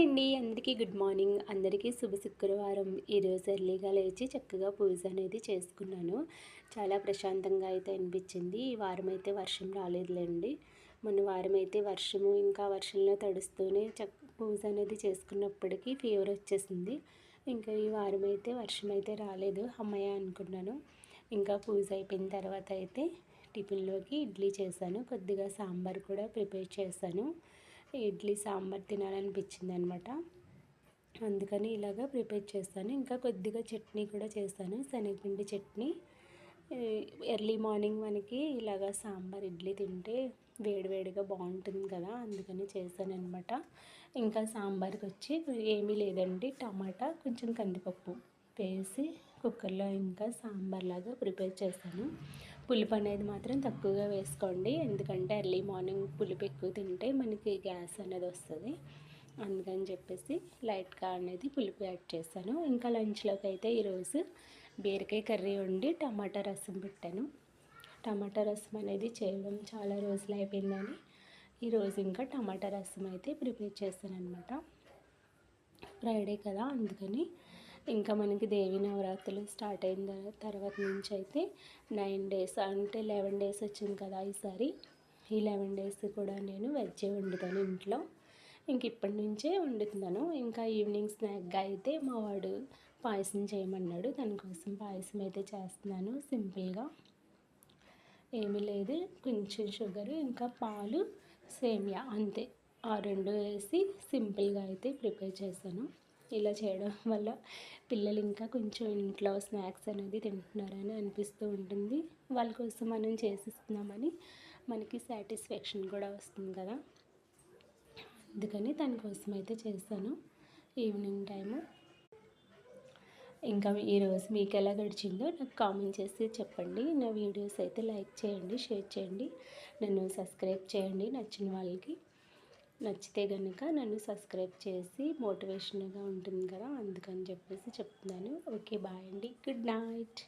అండి, అందరికీ good morning. అందరికీ శుభ శుక్రవారం. ఈరోజు ఎర్లీగా లేచి చక్కగా పూజ అనేది చేసుకున్నాను. చాలా ప్రశాంతంగా అయితే అనిపించింది. ఈ వారం అయితే వర్షం రాలేదులేండి. మొన్న వారం అయితే వర్షము, ఇంకా వర్షంలో తడుస్తూనే పూజ అనేది చేసుకున్నప్పటికీ ఫీవర్ వచ్చేసింది. ఇంకా ఈ వారం అయితే వర్షం అయితే రాలేదు, అమ్మయ్య అనుకున్నాను. ఇంకా పూజ అయిపోయిన తర్వాత అయితే టిఫిన్లోకి ఇడ్లీ చేశాను, కొద్దిగా సాంబార్ కూడా ప్రిపేర్ చేశాను. ఇడ్లీ సాంబార్ తినాలనిపించింది అనమాట, అందుకని ఇలాగా ప్రిపేర్ చేస్తాను. ఇంకా కొద్దిగా చట్నీ కూడా చేస్తాను, శనగపిండి చట్నీ. ఎర్లీ మార్నింగ్ మనకి ఇలాగా సాంబార్ ఇడ్లీ తింటే వేడివేడిగా బాగుంటుంది కదా, అందుకని చేశానమాట. ఇంకా సాంబార్కి వచ్చి ఏమీ లేదండి, టమాటా కొంచెం కందిపప్పు వేసి కుక్కర్లో ఇంకా సాంబార్ లాగా ప్రిపేర్ చేస్తాను. పులుపు అనేది మాత్రం తక్కువగా వేసుకోండి, ఎందుకంటే ఎర్లీ మార్నింగ్ పులుపు ఎక్కువ తింటే మనకి గ్యాస్ అనేది వస్తుంది. అందుకని చెప్పేసి లైట్గా అనేది పులుపు యాడ్ చేశాను. ఇంకా లంచ్లోకి అయితే ఈరోజు బీరకాయ కర్రీ వండి టమాటా రసం పెట్టాను. టమాటా రసం అనేది చేయడం చాలా రోజులు అయిపోయిందని ఈరోజు ఇంకా టమాటా రసం అయితే ప్రిపేర్ చేశాను అనమాట. ఫ్రైడే కదా, అందుకని ఇంకా మనకి దేవి నవరాత్రులు స్టార్ట్ అయిన తర్వాత నుంచి అయితే 9 డేస్ అంటే 11 డేస్ వచ్చింది కదా ఈసారి. ఈ 11 డేస్ కూడా నేను వెజ్జే వండుతాను ఇంట్లో. ఇంక ఇప్పటి నుంచే వండుతున్నాను. ఇంకా ఈవినింగ్ స్నాక్గా అయితే మా వాడు పాయసం చేయమన్నాడు, దానికోసం పాయసం అయితే చేస్తున్నాను. సింపుల్గా ఏమీ లేదు, కొంచెం షుగరు ఇంకా పాలు సేమియా అంతే, ఆ రెండు వేసి సింపుల్గా అయితే ప్రిపేర్ చేశాను. ఇలా చేయడం వల్ల పిల్లలు ఇంకా కొంచెం ఇంట్లో స్నాక్స్ అనేది తింటున్నారని అనిపిస్తూ ఉంటుంది. వాళ్ళ కోసం మనం చేసిస్తున్నామని మనకి సాటిస్ఫాక్షన్ కూడా వస్తుంది కదా, అందుకని దానికోసం అయితే చేస్తాను ఈవినింగ్ టైము. ఇంకా ఈరోజు మీకు ఎలా గడిచిందో నాకు కామెంట్ చేసి చెప్పండి. నా వీడియోస్ అయితే లైక్ చేయండి, షేర్ చేయండి, నన్ను సబ్స్క్రైబ్ చేయండి. నచ్చిన వాళ్ళకి నచ్చితే కనుక నన్ను సబ్స్క్రైబ్ చేసి మోటివేషన్గా ఉంటుంది కదా, అందుకని చెప్పేసి చెప్తున్నాను. ఓకే, బాయ్ అండి, గుడ్ నైట్.